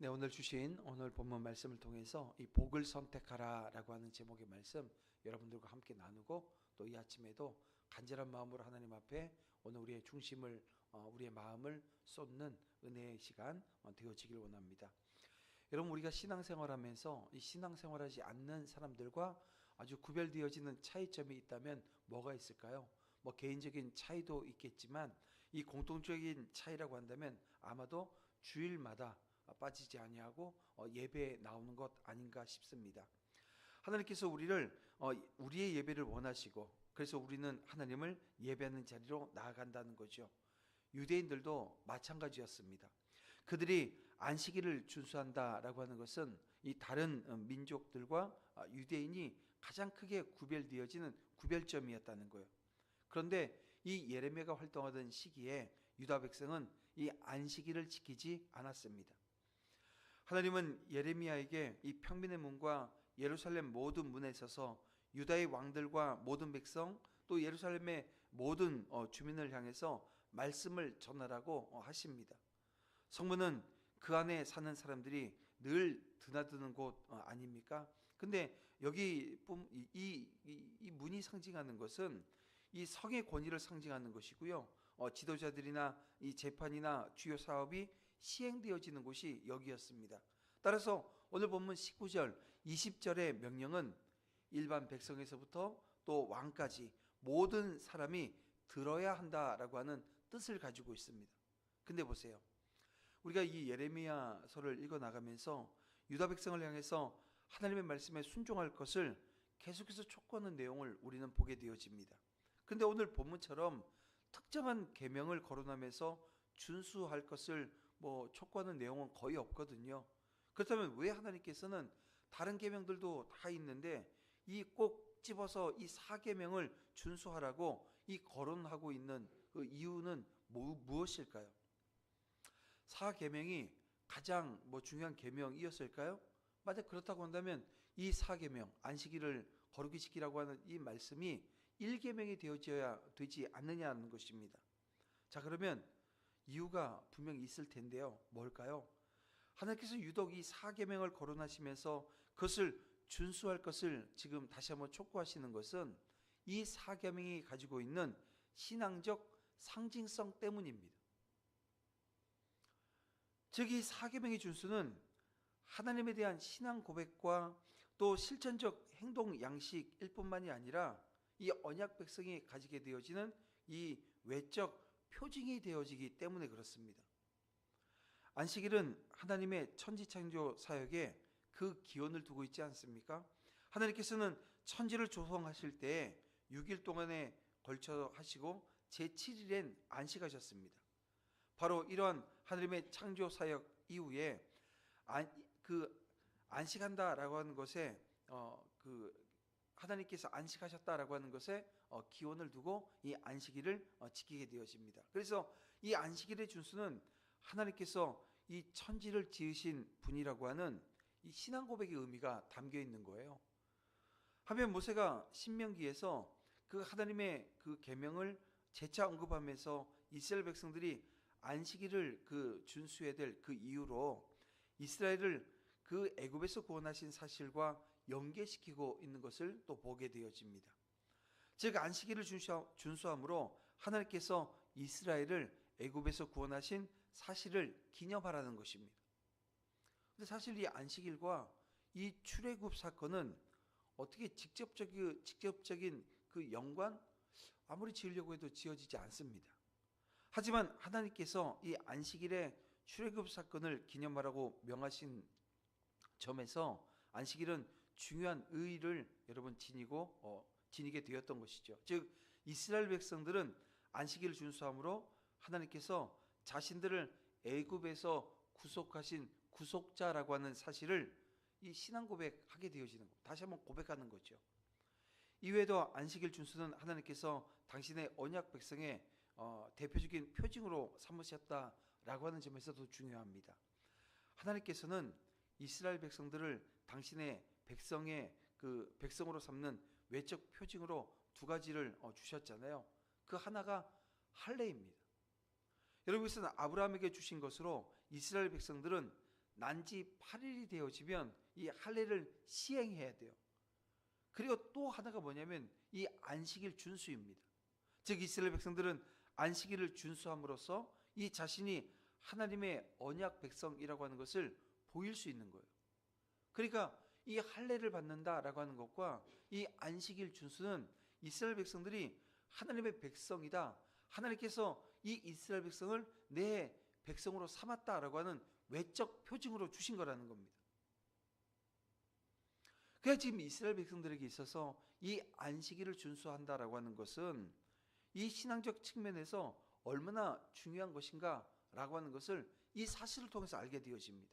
네, 오늘 주신 오늘 본문 말씀을 통해서 이 복을 선택하라라고 하는 제목의 말씀 여러분들과 함께 나누고, 또 이 아침에도 간절한 마음으로 하나님 앞에 오늘 우리의 중심을 우리의 마음을 쏟는 은혜의 시간 되어지길 원합니다. 여러분, 우리가 신앙생활하면서 이 신앙생활하지 않는 사람들과 아주 구별되어지는 차이점이 있다면 뭐가 있을까요? 뭐 개인적인 차이도 있겠지만 이 공통적인 차이라고 한다면 아마도 주일마다 빠지지 아니하고 예배에 나오는 것 아닌가 싶습니다. 하나님께서 우리의 예배를 원하시고, 그래서 우리는 하나님을 예배하는 자리로 나아간다는 거죠. 유대인들도 마찬가지였습니다. 그들이 안식일을 준수한다라고 하는 것은 이 다른 민족들과 유대인이 가장 크게 구별되어지는 구별점이었다는 거예요. 그런데 이 예레미야가 활동하던 시기에 유다 백성은 이 안식일을 지키지 않았습니다. 하나님은 예레미야에게 이 평민의 문과 예루살렘 모든 문에 서서 유다의 왕들과 모든 백성, 또 예루살렘의 모든 주민을 향해서 말씀을 전하라고 하십니다. 성문은 그 안에 사는 사람들이 늘 드나드는 곳 아닙니까? 근데 여기 이 문이 상징하는 것은 이 성의 권위를 상징하는 것이고요. 지도자들이나 이 재판이나 주요 사업이 시행되어지는 곳이 여기였습니다. 따라서 오늘 본문 19절, 20절의 명령은 일반 백성에서부터 또 왕까지 모든 사람이 들어야 한다라고 하는 뜻을 가지고 있습니다. 근데 보세요. 우리가 이 예레미야서를 읽어 나가면서 유다 백성을 향해서 하나님의 말씀에 순종할 것을 계속해서 촉구하는 내용을 우리는 보게 되어집니다. 근데 오늘 본문처럼 특정한 계명을 거론하면서 준수할 것을 촉구하는 내용은 거의 없거든요. 그렇다면 왜 하나님께서는 다른 계명들도 다 있는데 이 꼭 집어서 이 4계명을 준수하라고 이 거론하고 있는 그 이유는 무엇일까요? 4계명이 가장 중요한 계명이었을까요? 만약 그렇다고 한다면 이 4계명, 안식일을 거룩히 지키라고 하는 이 말씀이 1계명이 되어져야 되지 않느냐는 것입니다. 자, 그러면 이유가 분명히 있을 텐데요. 뭘까요? 하나님께서 유독 이 4계명을 거론하시면서 그것을 준수할 것을 지금 다시 한번 촉구하시는 것은 이 4계명이 가지고 있는 신앙적 상징성 때문입니다. 즉, 이 4계명의 준수는 하나님에 대한 신앙 고백과 또 실천적 행동 양식일 뿐만이 아니라 이 언약 백성이 가지게 되어지는 이 외적 표징이 되어지기 때문에 그렇습니다. 안식일은 하나님의 천지창조 사역에 그 기원을 두고 있지 않습니까? 하나님께서는 천지를 조성하실 때 6일 동안에 걸쳐 하시고 제7일엔 안식하셨습니다. 바로 이러한 하나님의 창조 사역 이후에 안식한다라고 하는 것에 하나님께서 안식하셨다라고 하는 것에 기원을 두고 이 안식일을 지키게 되어집니다. 그래서 이 안식일의 준수는 하나님께서 이 천지를 지으신 분이라고 하는 이 신앙 고백의 의미가 담겨 있는 거예요. 하면 모세가 신명기에서 그 하나님의 그 계명을 재차 언급하면서 이스라엘 백성들이 안식일을 준수해야 될 그 이유로 이스라엘을 그 애굽에서 구원하신 사실과 연계시키고 있는 것을 또 보게 되어집니다. 즉, 안식일을 준수함으로 하나님께서 이스라엘을 애굽에서 구원하신 사실을 기념하라는 것입니다. 근데 사실 이 안식일과 이 출애굽 사건은 어떻게 직접적인 그 연관, 아무리 지으려고 해도 지어지지 않습니다. 하지만 하나님께서 이 안식일에 출애굽 사건을 기념하라고 명하신 점에서 안식일은 중요한 의의를 여러분 지니게 되었던 것이죠. 즉, 이스라엘 백성들은 안식일을 준수함으로 하나님께서 자신들을 애굽에서 구속하신 구속자라고 하는 사실을 이 신앙 고백하게 되어지는 것, 다시 한번 고백하는 거죠. 이외에도 안식일 준수는 하나님께서 당신의 언약 백성의 대표적인 표징으로 삼으셨다라고 하는 점에서도 중요합니다. 하나님께서는 이스라엘 백성들을 당신의 백성으로 삼는 외적 표징으로 두 가지를 주셨잖아요. 그 하나가 할례입니다. 여러분, 이것은 아브라함에게 주신 것으로 이스라엘 백성들은 난지 8일이 되어지면 이 할례를 시행해야 돼요. 그리고 또 하나가 뭐냐면 이 안식일 준수입니다. 즉 이스라엘 백성들은 안식일을 준수함으로써 이 자신이 하나님의 언약 백성이라고 하는 것을 보일 수 있는 거예요. 그러니까 이 할례를 받는다라고 하는 것과 이 안식일 준수는 이스라엘 백성들이 하나님의 백성이다, 하나님께서 이 이스라엘 백성을 내 백성으로 삼았다라고 하는 외적 표징으로 주신 거라는 겁니다. 그래서 지금 이스라엘 백성들에게 있어서 이 안식일을 준수한다라고 하는 것은 이 신앙적 측면에서 얼마나 중요한 것인가라고 하는 것을 이 사실을 통해서 알게 되어집니다.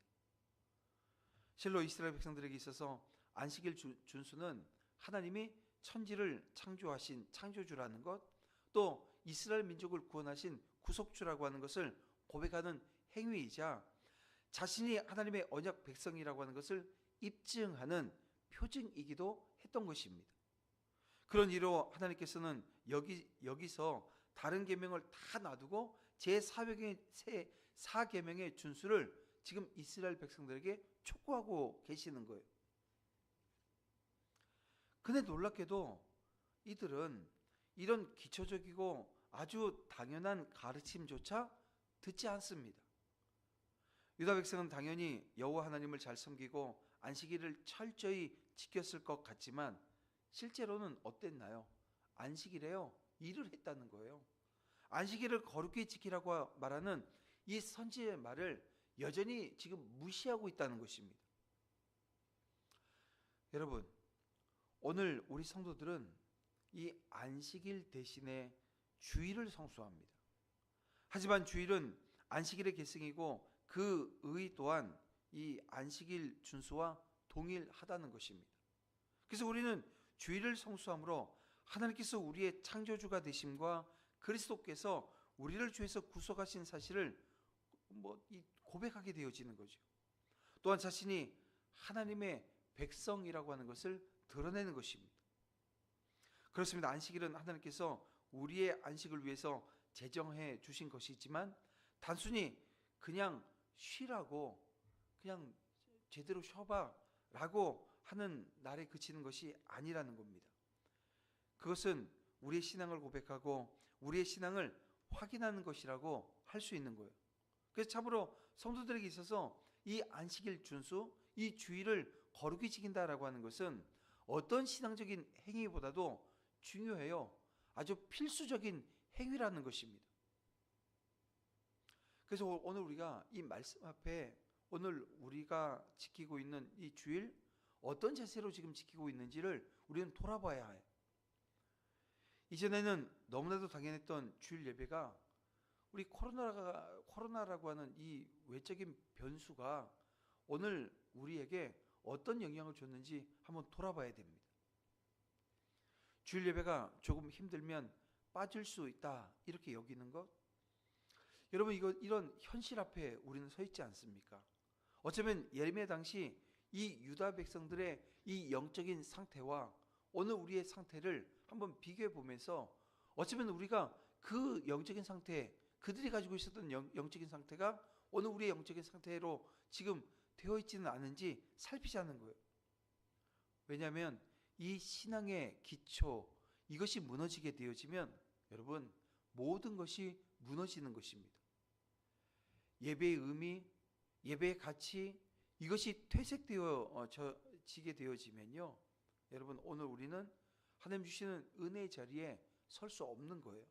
실로 이스라엘 백성들에게 있어서 안식일 준수는 하나님이 천지를 창조하신 창조주라는 것, 또 이스라엘 민족을 구원하신 구속주라고 하는 것을 고백하는 행위이자 자신이 하나님의 언약 백성이라고 하는 것을 입증하는 표징이기도 했던 것입니다. 그런 이유로 하나님께서는 여기서 다른 계명을 다 놔두고 제4계명의 준수를 지금 이스라엘 백성들에게 촉구하고 계시는 거예요. 근데 놀랍게도 이들은 이런 기초적이고 아주 당연한 가르침조차 듣지 않습니다. 유다 백성은 당연히 여호와 하나님을 잘 섬기고 안식일을 철저히 지켰을 것 같지만 실제로는 어땠나요? 안식일에요, 일을 했다는 거예요. 안식일을 거룩히 지키라고 말하는 이 선지의 말을 여전히 지금 무시하고 있다는 것입니다. 여러분, 오늘 우리 성도들은 이 안식일 대신에 주일을 성수합니다. 하지만 주일은 안식일의 계승이고 그 의 또한 이 안식일 준수와 동일하다는 것입니다. 그래서 우리는 주일을 성수함으로 하나님께서 우리의 창조주가 되심과 그리스도께서 우리를 죄에서 구속하신 사실을 고백하게 되어지는 거죠. 또한 자신이 하나님의 백성이라고 하는 것을 드러내는 것입니다. 그렇습니다. 안식일은 하나님께서 우리의 안식을 위해서 제정해 주신 것이지만 단순히 그냥 쉬라고, 그냥 제대로 쉬어봐 라고 하는 날에 그치는 것이 아니라는 겁니다. 그것은 우리의 신앙을 고백하고 우리의 신앙을 확인하는 것이라고 할 수 있는 거예요. 그래서 참으로 성도들에게 있어서 이 안식일 준수, 이 주일을 거룩히 지킨다라고 하는 것은 어떤 신앙적인 행위보다도 중요해요. 아주 필수적인 행위라는 것입니다. 그래서 오늘 우리가 이 말씀 앞에 오늘 우리가 지키고 있는 이 주일 어떤 자세로 지금 지키고 있는지를 우리는 돌아봐야 해요. 이전에는 너무나도 당연했던 주일 예배가 우리 코로나라고 하는 이 외적인 변수가 오늘 우리에게 어떤 영향을 줬는지 한번 돌아봐야 됩니다. 주일 예배가 조금 힘들면 빠질 수 있다 이렇게 여기는 것, 여러분 이런 현실 앞에 우리는 서 있지 않습니까? 어쩌면 예레미야 당시 이 유다 백성들의 이 영적인 상태와 오늘 우리의 상태를 한번 비교해 보면서 어쩌면 우리가 그 영적인 상태, 그들이 가지고 있었던 영적인 상태가 오늘 우리의 영적인 상태로 지금 되어 있지는 않은지 살피자는 거예요. 왜냐하면 이 신앙의 기초, 이것이 무너지게 되어지면 여러분 모든 것이 무너지는 것입니다. 예배의 의미, 예배의 가치, 이것이 퇴색되어지게 되어지면요, 여러분 오늘 우리는 하나님 주시는 은혜의 자리에 설 수 없는 거예요.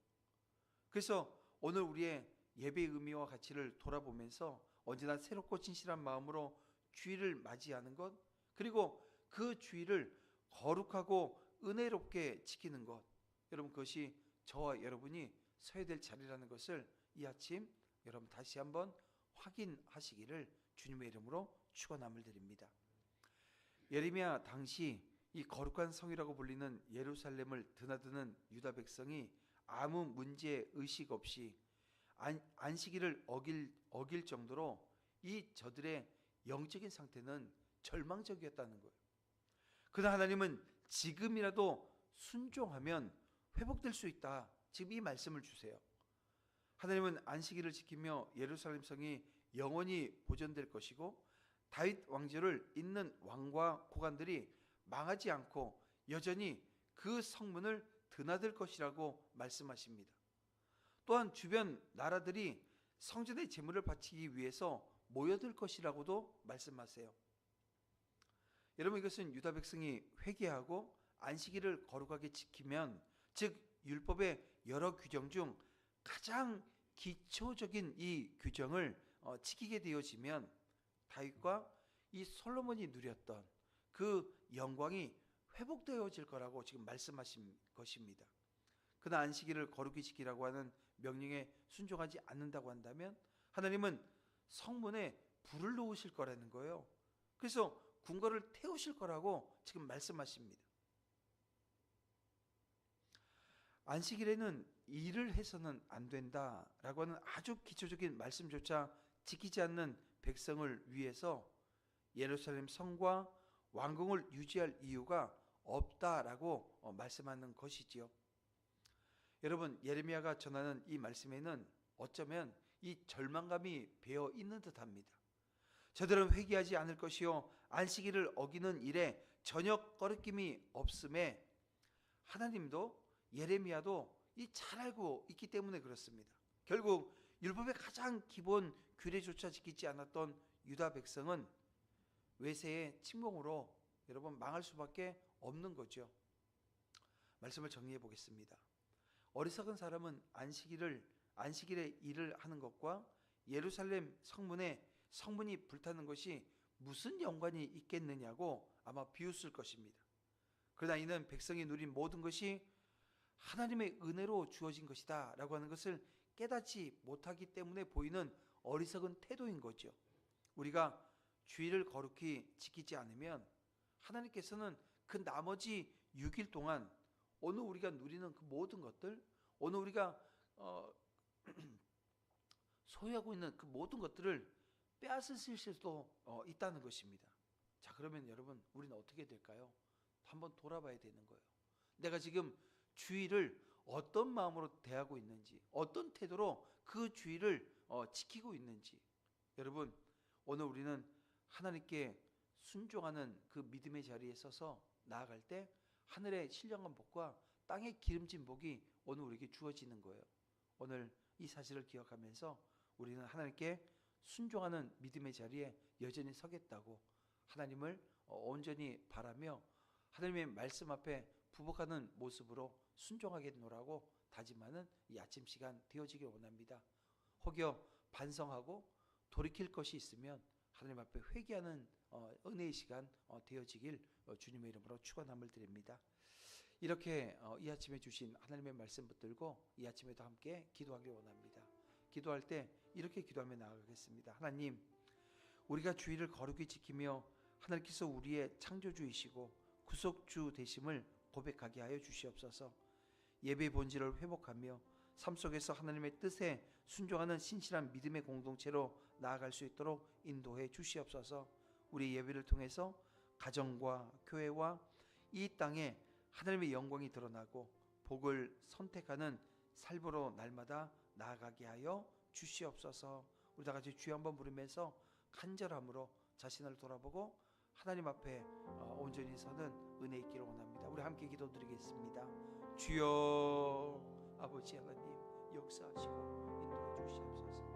그래서 오늘 우리의 예배의 의미와 가치를 돌아보면서 언제나 새롭고 진실한 마음으로 주일을 맞이하는 것, 그리고 그 주일을 거룩하고 은혜롭게 지키는 것, 여러분 그것이 저와 여러분이 서야 될 자리라는 것을 이 아침 여러분 다시 한번 확인하시기를 주님의 이름으로 축원함을 드립니다. 예레미야 당시 이 거룩한 성이라고 불리는 예루살렘을 드나드는 유다 백성이 아무 문제 의식 없이 안식일을 어길 정도로 이 저들의 영적인 상태는 절망적이었다는 거예요. 그러나 하나님은 지금이라도 순종하면 회복될 수 있다, 지금 이 말씀을 주세요. 하나님은 안식일을 지키며 예루살렘 성이 영원히 보존될 것이고 다윗 왕조를 잇는 왕과 고관들이 망하지 않고 여전히 그 성문을 드나들 것이라고 말씀하십니다. 또한 주변 나라들이 성전의 제물을 바치기 위해서 모여들 것이라고도 말씀하세요. 여러분, 이것은 유다 백성이 회개하고 안식일을 거룩하게 지키면, 즉 율법의 여러 규정 중 가장 기초적인 이 규정을 지키게 되어지면 다윗과 이 솔로몬이 누렸던 그 영광이 회복되어질 거라고 지금 말씀하신 것입니다. 그러나 안식일을 거룩히 지키라고 하는 명령에 순종하지 않는다고 한다면 하나님은 성문에 불을 놓으실 거라는 거예요. 그래서 궁궐을 태우실 거라고 지금 말씀하십니다. 안식일에는 일을 해서는 안 된다라고 하는 아주 기초적인 말씀조차 지키지 않는 백성을 위해서 예루살렘 성과 왕궁을 유지할 이유가 없다라고 말씀하는 것이지요. 여러분, 예레미야가 전하는 이 말씀에는 어쩌면 이 절망감이 배어 있는 듯합니다. 저들은 회개하지 않을 것이요 안식일을 어기는 일에 전혀 꺼리낌이 없음에 하나님도 예레미야도 이 잘 알고 있기 때문에 그렇습니다. 결국 율법의 가장 기본 규례조차 지키지 않았던 유다 백성은 외세의 침공으로 여러분 망할 수밖에 없는 거죠. 말씀을 정리해 보겠습니다. 어리석은 사람은 안식일에 일을 하는 것과 예루살렘 성문이 불타는 것이 무슨 연관이 있겠느냐고 아마 비웃을 것입니다. 그러나 이는 백성이 누린 모든 것이 하나님의 은혜로 주어진 것이다 라고 하는 것을 깨닫지 못하기 때문에 보이는 어리석은 태도인 거죠. 우리가 주일을 거룩히 지키지 않으면 하나님께서는 그 나머지 6일 동안 오늘 우리가 누리는 그 모든 것들, 오늘 우리가 소유하고 있는 그 모든 것들을 빼앗으실 수도 있다는 것입니다. 자, 그러면 여러분, 우리는 어떻게 될까요? 한번 돌아봐야 되는 거예요. 내가 지금 주일을 어떤 마음으로 대하고 있는지, 어떤 태도로 그 주일을 지키고 있는지. 여러분, 오늘 우리는 하나님께 순종하는 그 믿음의 자리에 서서 나아갈 때 하늘의 신령한 복과 땅의 기름진 복이 오늘 우리에게 주어지는 거예요. 오늘 이 사실을 기억하면서 우리는 하나님께 순종하는 믿음의 자리에 여전히 서겠다고 하나님을 온전히 바라며 하나님의 말씀 앞에 부복하는 모습으로 순종하겠노라고 다짐하는 이 아침 시간 되어지길 원합니다. 혹여 반성하고 돌이킬 것이 있으면 하나님 앞에 회개하는 은혜의 시간 되어지길 주님의 이름으로 축원함을 드립니다. 이렇게 이 아침에 주신 하나님의 말씀 붙들고 이 아침에도 함께 기도하길 원합니다. 기도할 때 이렇게 기도하며 나아가겠습니다. 하나님, 우리가 주일을 거룩히 지키며 하나님께서 우리의 창조주이시고 구속주 되심을 고백하게 하여 주시옵소서. 예배의 본질을 회복하며 삶 속에서 하나님의 뜻에 순종하는 신실한 믿음의 공동체로 나아갈 수 있도록 인도해 주시옵소서. 우리 예배를 통해서 가정과 교회와 이 땅에 하나님의 영광이 드러나고 복을 선택하는 삶으로 날마다 나아가게 하여 주시옵소서. 우리 다 같이 주여 한번 부르면서 간절함으로 자신을 돌아보고 하나님 앞에 온전히 서는 은혜 있기를 원합니다. 우리 함께 기도드리겠습니다. 주여, 아버지 하나님 역사하시고 인도해 주시옵소서.